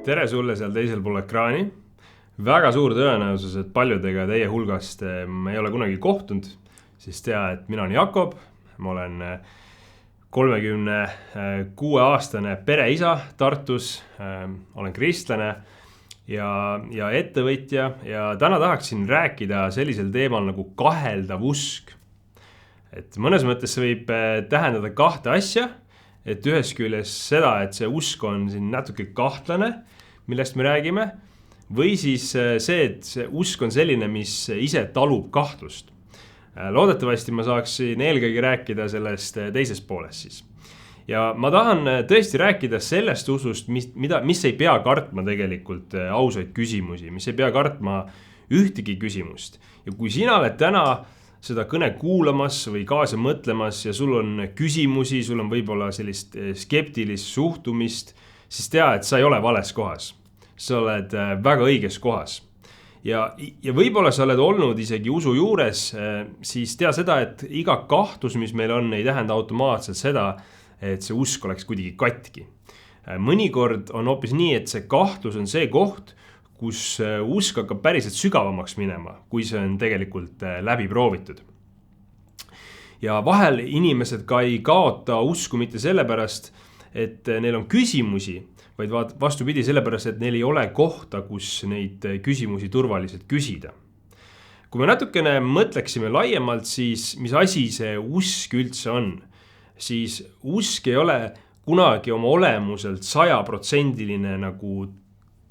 Tere sulle seal teisel pool ekraani. Väga suur tõenäosus, et paljudega teie hulgast ma ei ole kunagi kohtunud, siis tea, et mina olen Jakob, ma olen 36-aastane pereisa Tartus, olen kristlane ja ettevõtja ja täna tahaksin rääkida sellisel teemal nagu kaheldav usk. Et mõnes mõttes see võib tähendada kahte asja, et ühest küljest seda, et see usk on siin natuke kahtlane, millest me räägime, või siis see, et see usk on selline, mis ise talub kahtlust. Loodetavasti ma saaksin eelkõige rääkida sellest teisest poolest siis. Ja ma tahan tõesti rääkida sellest usust, mis ei pea kartma tegelikult ausaid küsimusi, mis ei pea kartma ühtegi küsimust. Ja kui sina oled täna seda kõne kuulamas või kaasa mõtlemas ja sul on küsimusi, sul on võib-olla sellist skeptilist suhtumist, siis tea, et sa ei ole vales kohas. Sa oled väga õiges kohas. Ja võib-olla sa oled olnud isegi usu juures, siis tea seda, et iga kahtlus, mis meil on, ei tähenda automaatselt seda, et see usk oleks kuidagi katki. Mõnikord on hoopis nii, et see kahtlus on see koht, kus usk hakkab päriselt sügavamaks minema, kui see on tegelikult läbi proovitud. Ja vahel inimesed ka ei kaota usku mitte sellepärast, et neil on küsimusi, vaid vastupidi sellepärast, et neil ei ole kohta, kus neid küsimusi turvaliselt küsida. Kui me natukene mõtleksime laiemalt, siis mis asi see usk üldse on, siis usk ei ole kunagi oma olemuselt 100% nagu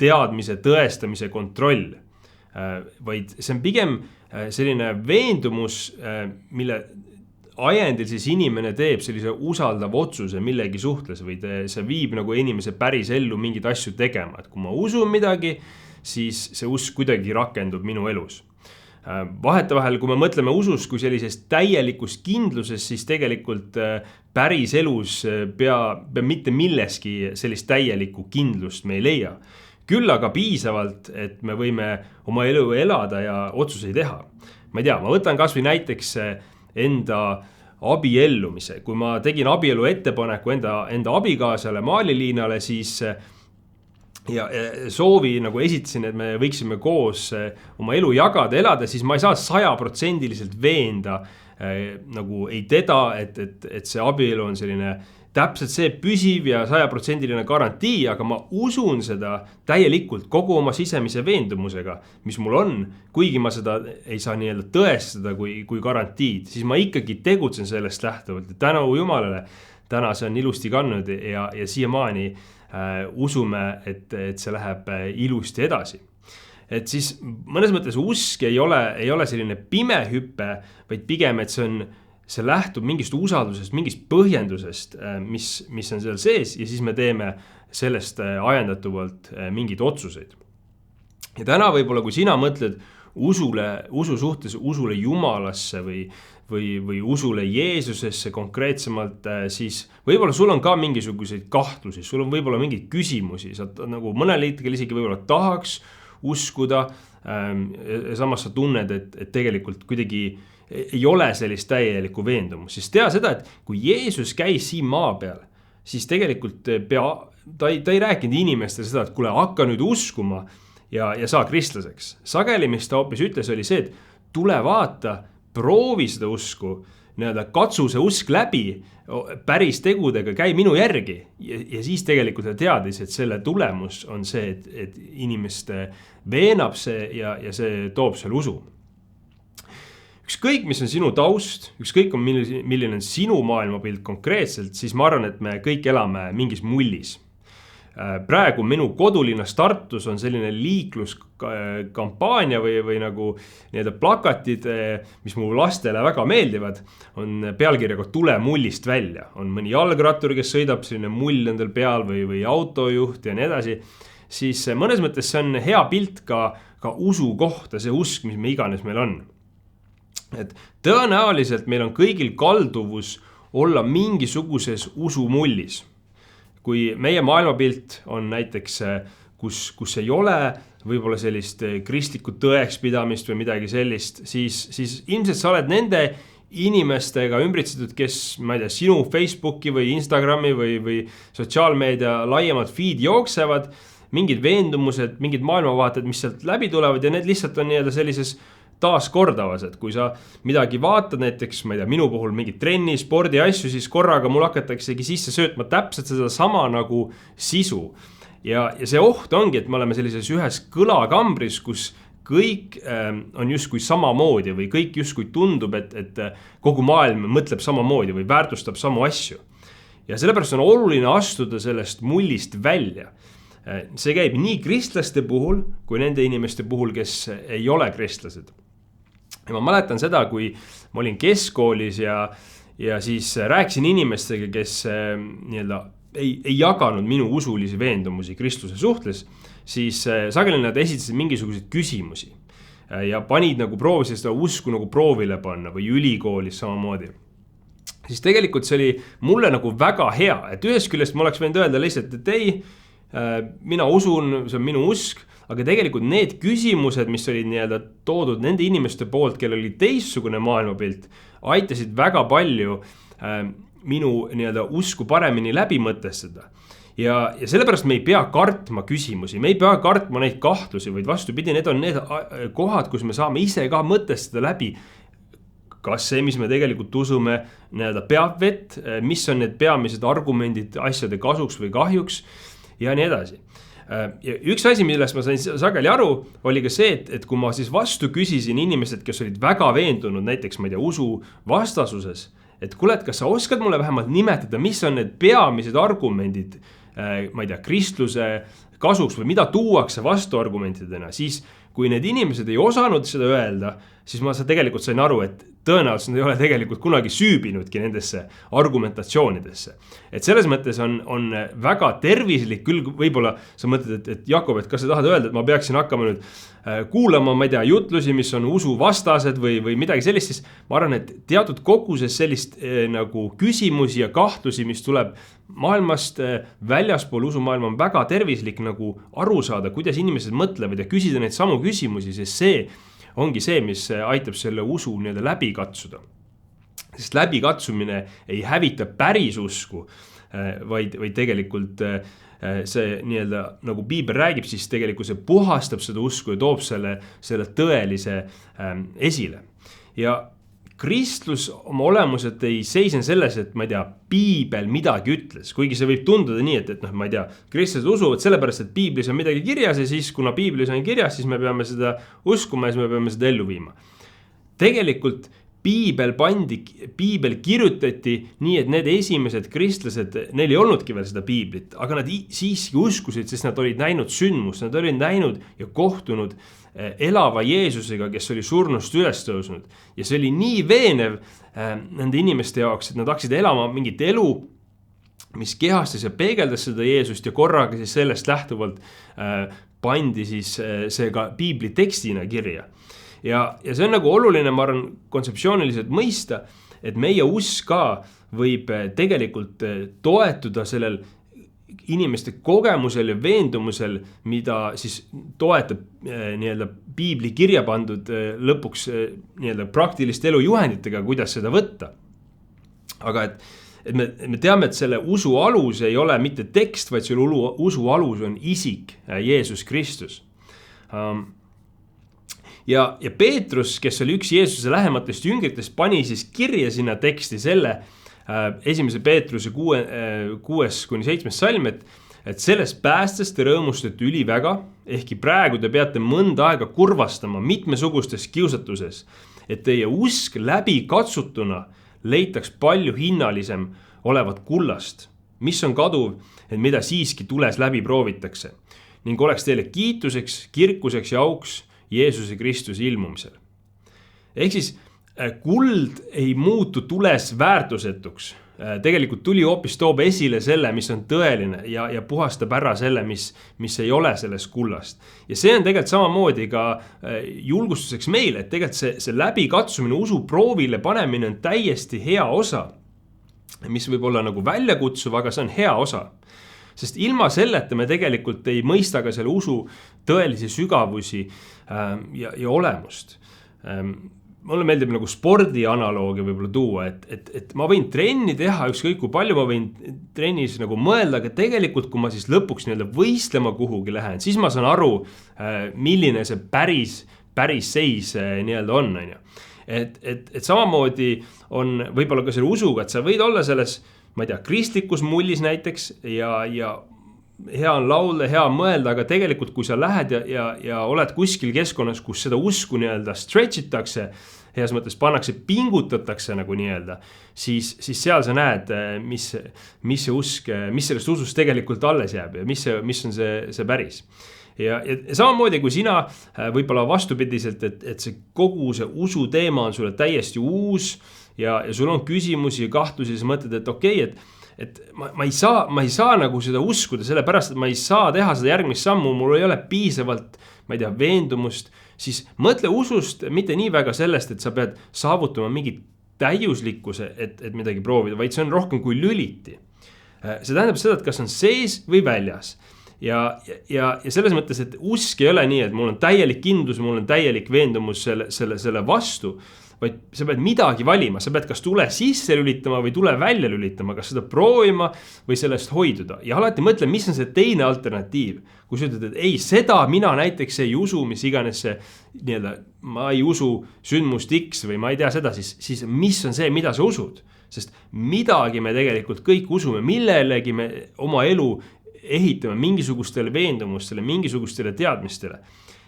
teadmise, tõestamise kontroll, vaid see on pigem selline veendumus, mille ajendil siis inimene teeb sellise usaldav otsuse millegi suhtes või see viib nagu inimese päris ellu mingid asju tegema, et kui ma usun midagi, siis see usk kuidagi rakendub minu elus. Vahetevahel, kui me mõtleme usust kui sellisest täielikust kindlusest, siis tegelikult päris elus pea mitte milleski sellist täielikku kindlust me ei leia. Küll aga piisavalt, et me võime oma elu elada ja otsuseid teha. Ma ei tea, ma võtan kas või näiteks enda abiellumise. Kui ma tegin abielu ettepaneku enda abikaasale Maaliliinale, siis ja soovi nagu esitasin, et me võiksime koos oma elu jagada, elada, siis ma ei saa 100% veenda nagu ei teda, et see abielu on selline täpselt see püsiv ja 100% garantii, aga ma usun seda täielikult kogu oma sisemise veendumusega, mis mul on, kuigi ma seda ei saa nii-öelda tõestada kui garantiid, siis ma ikkagi tegutsen sellest lähtuvalt. Tänu Jumalale, täna see on ilusti kandnud ja siiamaani usume, et see läheb ilusti edasi. Et siis mõnes mõttes usk ei ole selline pime hüpe, vaid pigem, et see lähtub mingist usaldusest, mingist põhjendusest, mis on seal sees ja siis me teeme sellest ajendatuvalt mingeid otsuseid. Ja täna võib-olla, kui sina mõtled usu suhtes, usule Jumalasse või usule Jeesusesse konkreetsemalt, siis võib-olla sul on ka mingisuguseid kahtlusi, sul on võib-olla mingeid küsimusi, sa nagu mõnel hetkel isegi võib-olla tahaks uskuda, ja samas sa tunned, et tegelikult kuidagi ei ole sellist täielikku veendumus, siis tea seda, et kui Jeesus käis siin maa peal, siis tegelikult ta ei rääkinud inimestele seda, et kuule, hakka nüüd uskuma ja saa kristlaseks. Sageli, mis ta hoopis ütles, oli see, et tule vaata, proovi seda usku, katsu see usk läbi, päris tegudega, käi minu järgi. Ja siis tegelikult ta teadis, et selle tulemus on see, et inimest veenab see ja see toob selle usu. Ükskõik, mis on sinu taust, ükskõik, milline on sinu maailmapilt konkreetselt, siis ma arvan, et me kõik elame mingis mullis. Praegu minu kodulinnas Tartus on selline liikluskampaania või nagu plakatid, mis mu lastele väga meeldivad, on pealkirjaga Tule mullist välja. On mõni jalgrattur, kes sõidab selline mull endal peal või autojuht ja nii edasi. Siis mõnes mõttes see on hea pilt ka usu kohta, see usk, mis me iganes meil on. Et tõenäoliselt meil on kõigil kalduvus olla mingisuguses usumullis. Kui meie maailmapilt on näiteks, kus ei ole võib-olla sellist kristlikku tõekspidamist või midagi sellist, siis ilmselt sa oled nende inimestega ümbritsetud, kes, ma ei tea, sinu Facebooki või Instagrami või sotsiaalmeedia laiemad feed jooksevad mingid veendumused, mingid maailmavaated, mis sealt läbi tulevad ja need lihtsalt on nii-öelda sellises taaskordavas, et kui sa midagi vaatad, näiteks ma ei tea, minu puhul mingit trenni, spordi asju, siis korraga mul hakataksegi sisse söötma täpselt seda sama nagu sisu. Ja see oht ongi, et me oleme sellises ühes kõlakambris, kus kõik on justkui samamoodi või kõik justkui tundub, et kogu maailm mõtleb samamoodi või väärtustab samu asju. Ja sellepärast on oluline astuda sellest mullist välja. See käib nii kristlaste puhul kui nende inimeste puhul, kes ei ole kristlased. Ja ma mäletan seda, kui ma olin keskkoolis ja siis rääkisin inimestega, kes nii-öelda ei jaganud minu usulisi veendumusi kristluse suhtes, siis sageli nad esitasid mingisuguseid küsimusi ja proovisid seda usku nagu proovile panna või ülikoolis samamoodi. Siis tegelikult see oli mulle nagu väga hea, et ühest küljest ma oleks võinud öelda lihtsalt, et ei, mina usun, see on minu usk, aga tegelikult need küsimused, mis olid nii-öelda toodud nende inimeste poolt, kellel oli teistsugune maailmapilt, aitasid väga palju minu nii-öelda usku paremini läbi mõtestada. Ja sellepärast me ei pea kartma küsimusi, me ei pea kartma neid kahtlusi, vaid vastupidi, need on need kohad, kus me saame ise ka mõtestada läbi, kas see, mis me tegelikult usume, nii-öelda peab vett, mis on need peamised argumendid asjade kasuks või kahjuks ja nii edasi. Ja üks asi, millest ma sain sageli aru, oli ka see, et kui ma siis vastu küsisin inimesed, kes olid väga veendunud, näiteks ma ei tea, usu vastasuses, et kuule, et kas sa oskad mulle vähemalt nimetada, mis on need peamised argumendid, ma ei tea, kristluse kasuks või mida tuuakse vastuargumentidena, siis kui need inimesed ei osanud seda öelda, siis ma tegelikult sain aru, et tõenäoliselt ei ole tegelikult kunagi süübinudki nendesse argumentatsioonidesse. Et selles mõttes on väga tervislik, küll võib-olla sa mõtled, et Jakob, et kas sa tahad öelda, et ma peaksin hakkama nüüd kuulama, ma ei tea, jutlusi, mis on usu vastased või midagi sellist, siis ma arvan, et teatud koguses sellist nagu küsimusi ja kahtlusi, mis tuleb maailmast väljaspool usumaailma, on väga tervislik nagu aru saada, kuidas inimesed mõtlevad ja küsida neid samu küsimusi, sest see ongi see, mis aitab selle usu nii-öelda läbi katsuda. Sest läbi katsumine ei hävita päris usku, vaid tegelikult see nii-öelda, nagu Piibel räägib, siis tegelikult see puhastab seda usku ja toob selle tõelise esile. Ja kristlus oma olemuselt ei seisne selles, et ma ei tea, Piibel midagi ütles, kuigi see võib tunduda nii, et ma ei tea, kristlased usuvad sellepärast, et Piiblis on midagi kirjas ja siis kuna Piiblis on kirjas, siis me peame seda uskuma ja siis me peame seda ellu viima. Tegelikult Piibel kirjutati nii, et need esimesed kristlased, neil ei olnudki veel seda Piiblit, aga nad siiski uskusid, sest nad olid näinud sündmust, nad olid näinud ja kohtunud elava Jeesusega, kes oli surnust üles tõusnud. Ja see oli nii veenev nende inimeste jaoks, et nad hakkasid elama mingit elu, mis kehastas ja peegeldas seda Jeesust ja korraga siis sellest lähtuvalt pandi siis see ka Piibli tekstina kirja. Ja see on nagu oluline, ma arvan, kontseptsiooniliselt mõista, et meie usk ka võib tegelikult toetuda sellel inimeste kogemusel ja veendumusel, mida siis toetab nii-öelda Piibli kirja pandud lõpuks nii-öelda praktiliste elujuhenditega, kuidas seda võtta. Aga et me teame, et selle usu alus ei ole mitte tekst, vaid selle usu alus on isik, Jeesus Kristus. Ja Peetrus, kes oli üks Jeesuse lähematest jüngritest, pani siis kirja sinna teksti selle 1. Peetruse 6-7 salm, et sellest päästest te rõõmustate üliväga, ehkki praegu te peate mõnda aega kurvastama mitmesugustes kiusatuses, et teie usk läbi katsutuna leitaks palju hinnalisem olevat kullast, mis on kaduv, et mida siiski tules läbi proovitakse, ning oleks teile kiituseks, kirkuseks ja auks Jeesuse Kristuse ilmumisel. Ehk siis kuld ei muutu tules väärtusetuks. Tegelikult tuli hoopis toob esile selle, mis on tõeline ja puhastab ära selle, mis ei ole sellest kullast. Ja see on tegelikult samamoodi ka julgustuseks meile, et tegelikult see läbikatsumine, usu proovile panemine on täiesti hea osa, mis võib olla nagu väljakutsuv, aga see on hea osa. Sest ilma selleta me tegelikult ei mõista ka selle usu tõelisi sügavusi ja olemust. mulle meeldib nagu spordi analoogia võib-olla tuua, et ma võin trenni teha, ükskõik kui palju ma võin trennis nagu mõelda, aga tegelikult kui ma siis lõpuks nii-öelda võistlema kuhugi lähen, siis ma saan aru, milline see päris seis nii-öelda on ju. Et samamoodi on võib-olla ka selle usuga, et sa võid olla selles, ma ei tea, kristlikus mullis näiteks ja hea on laulda, hea on mõelda, aga tegelikult kui sa lähed ja oled kuskil keskkonnas, kus seda usku nii-öelda stretch itakse, heas mõttes pannakse, pingutatakse nagu nii-öelda, siis seal sa näed, mis see usk, mis sellest usust tegelikult alles jääb ja mis on see päris. Ja samamoodi kui sina võib-olla vastupidiselt, et see kogu see usu teema on sulle täiesti uus ja sul on küsimusi ja kahtlusi, sa mõtled, et okei, et ma ei saa nagu seda uskuda, sellepärast, et ma ei saa teha seda järgmist sammu, mul ei ole piisavalt, ma ei tea, veendumust, siis mõtle usust mitte nii väga sellest, et sa pead saavutama mingit täiuslikkuse, et midagi proovida, vaid see on rohkem kui lüliti. See tähendab seda, et kas on sees või väljas. Ja selles mõttes, et usk ei ole nii, et mul on täielik kindlus, mul on täielik veendumus selle vastu, vaid sa pead midagi valima, sa pead kas tule sisse lülitama või tule välja lülitama, kas seda proovima või sellest hoiduda. Ja alati mõtle, mis on see teine alternatiiv. Kui sa ütled, et ei, seda mina näiteks ei usu, mis iganes see, nii-öelda, ma ei usu sündmust X või ma ei tea seda, siis mis on see, mida sa usud? Sest midagi me tegelikult kõik usume, millelegi me oma elu ehitame mingisugustele veendumustele, mingisugustele teadmistele.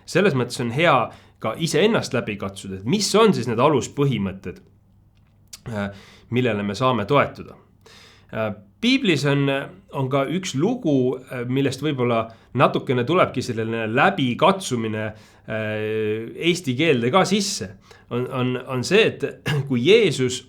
Selles mõttes on hea ka iseennast läbi katsuda, et mis on siis need aluspõhimõtted, millele me saame toetuda. Piiblis on ka üks lugu, millest võib-olla natukene tulebki selline läbikatsumine eesti keelde ka sisse. On see, et kui Jeesus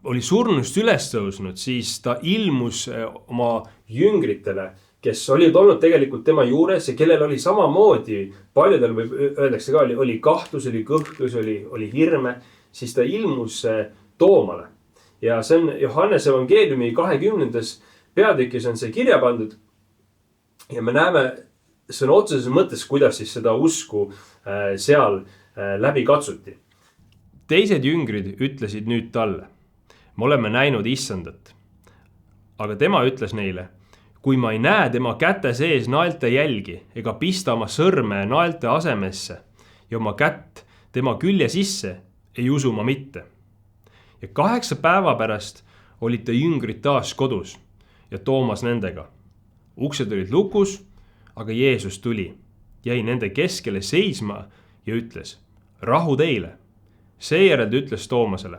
oli surnust üles tõusnud, siis ta ilmus oma jüngritele, kes olid olnud tegelikult tema juures ja kellel oli samamoodi, paljudel võib öeldakse ka, oli kahtlus, oli kõhklus, oli hirme, siis ta ilmus Toomale. Ja see on Johannes evangeeliumi 20. peatükis on see kirja pandud. Ja me näeme sõna otseses mõttes, kuidas siis seda usku seal läbi katsuti. Teised jüngrid ütlesid nüüd talle, me oleme näinud issandat. Aga tema ütles neile, kui ma ei näe tema käte sees naelte jälgi ega pista oma sõrme naelte asemesse ja oma kätt tema külje sisse, ei usu ma mitte. Ja 8 päeva pärast olid ta jüngrid taas kodus ja Toomas nendega. Uksed olid lukus, aga Jeesus tuli, jäi nende keskele seisma ja ütles, rahu teile. Seejärel ta ütles Toomasele,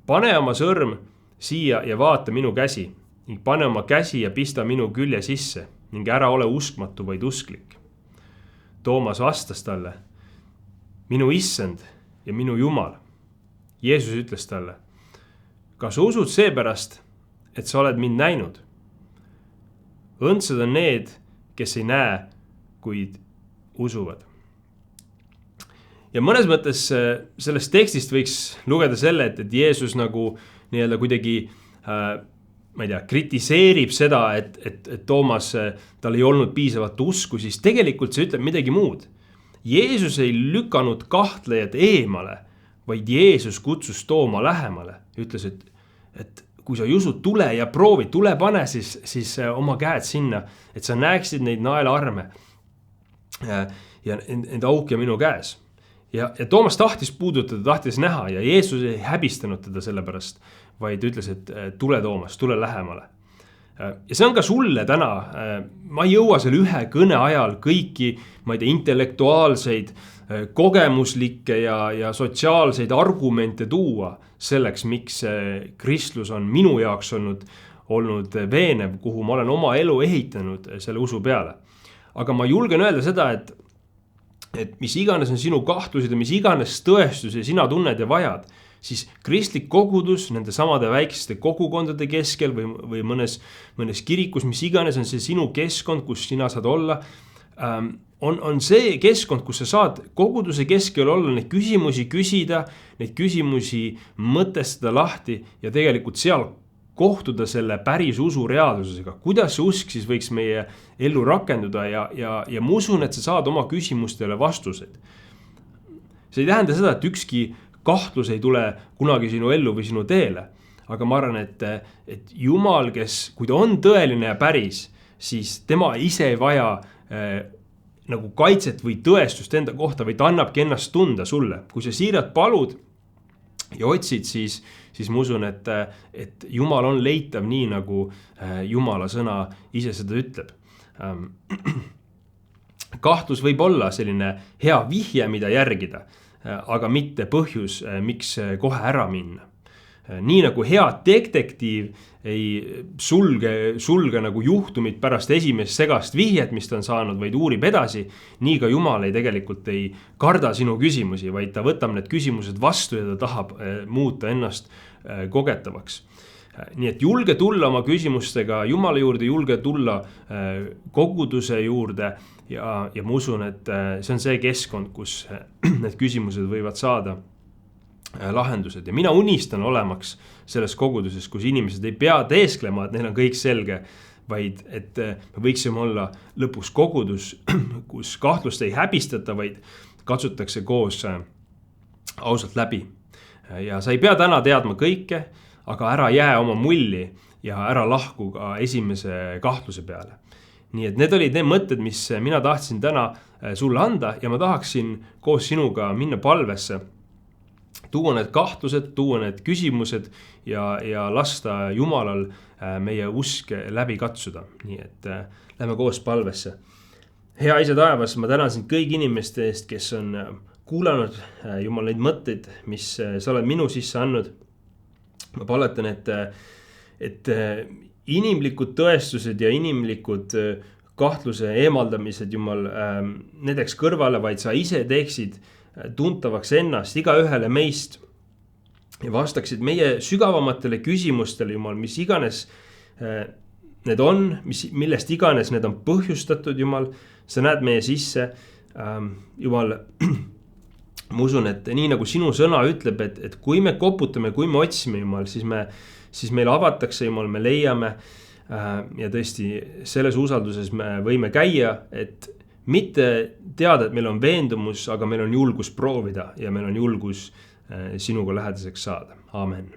pane oma sõrm siia ja vaata minu käsi ning pane oma käsi ja pista minu külje sisse ning ära ole uskmatu, vaid usklik. Toomas vastas talle, minu issand ja minu Jumal. Jeesus ütles talle, kas sa usud seepärast, et sa oled mind näinud? Õndsad on need, kes ei näe, kuid usuvad. Ja mõnes mõttes sellest tekstist võiks lugeda selle, et Jeesus nagu nii-öelda kuidagi ma ei tea, kritiseerib seda, et Toomas, tal ei olnud piisavat usku, siis tegelikult see ütleb midagi muud. Jeesus ei lükanud kahtlejad eemale, vaid Jeesus kutsus Tooma lähemale. Ütles, et kui sa ei usu, tule ja proovi, tule pane siis oma käed sinna, et sa näeksid neid naelaarme ja need auke minu käes. Ja Toomas tahtis puudutada, tahtis näha ja Jeesus ei häbistanud teda selle pärast, vaid ütles, et tule Toomas, tule lähemale. Ja see on ka sulle täna, ma ei jõua seal ühe kõne ajal kõiki, ma ei tea, intellektuaalseid, kogemuslikke ja sotsiaalseid argumente tuua selleks, miks kristlus on minu jaoks olnud veenev, kuhu ma olen oma elu ehitanud selle usu peale. Aga ma julgen öelda seda, et mis iganes on sinu kahtlused ja mis iganes tõestusi sina tunned ja vajad, siis kristlik kogudus nende samade väikeste kogukondade keskel või mõnes kirikus, mis iganes on see sinu keskkond, kus sina saad olla, on see keskkond, kus sa saad koguduse keskel olla, neid küsimusi küsida, neid küsimusi mõtestada lahti ja tegelikult seal kohtuda selle päris usu reaalsusega. Kuidas see usk siis võiks meie ellu rakenduda ja ma usun, et sa saad oma küsimustele vastused. see ei tähenda seda, et ükski kahtlus ei tule kunagi sinu ellu või sinu teele. Aga ma arvan, et Jumal, kui ta on tõeline ja päris, siis tema ise ei vaja nagu kaitset või tõestust enda kohta, või ta annabki ennast tunda sulle. Kui sa siiralt palud ja otsid, siis ma usun, et Jumal on leitav nii, nagu Jumala sõna ise seda ütleb. Kahtlus võib olla selline hea vihje, mida järgida, aga mitte põhjus, miks kohe ära minna. Nii nagu hea detektiiv ei sulge nagu juhtumit pärast esimest segast vihjet, mis ta on saanud, vaid uurib edasi, nii ka Jumal tegelikult ei karda sinu küsimusi, vaid ta võtab need küsimused vastu ja ta tahab muuta ennast kogetavaks. Nii et julge tulla oma küsimustega Jumala juurde, julge tulla koguduse juurde ja ma usun, et see on see keskkond, kus need küsimused võivad saada lahendused. Ja mina unistan olemaks selles koguduses, kus inimesed ei pea teesklema, et neil on kõik selge, vaid et me võiksime olla lõpuks kogudus, kus kahtlust ei häbistata, vaid katsutakse koos ausalt läbi. Ja sa ei pea täna teadma kõike, aga ära jää oma mulli ja ära lahku ka esimese kahtluse peale. Nii et need olid need mõtted, mis mina tahtsin täna sulle anda ja ma tahaksin koos sinuga minna palvesse, tuua need kahtlused, tuua need küsimused ja lasta Jumalal meie usk läbi katsuda. Nii et lähme koos palvesse. Hea Isa taevas, ma tänan sind kõigi inimeste eest, kes on kuulanud Jumal neid mõtteid, mis sa oled minu sisse andnud. Ma palvetan, et inimlikud tõestused ja inimlikud kahtluse eemaldamised Jumal nedeks kõrvale, vaid sa ise teeksid tuntavaks ennast iga ühele meist ja vastaksid meie sügavamatele küsimustele, Jumal, mis iganes need on, millest iganes need on põhjustatud, Jumal, sa näed meie sisse, Jumal, ma usun, et nii nagu sinu sõna ütleb, et kui me koputame, kui me otsime, Jumal, siis meil avatakse, Jumal, me leiame ja tõesti selles usalduses me võime käia, et mitte teada, et meil on veendumus, aga meil on julgus proovida ja meil on julgus sinuga lähedaseks saada. Amen.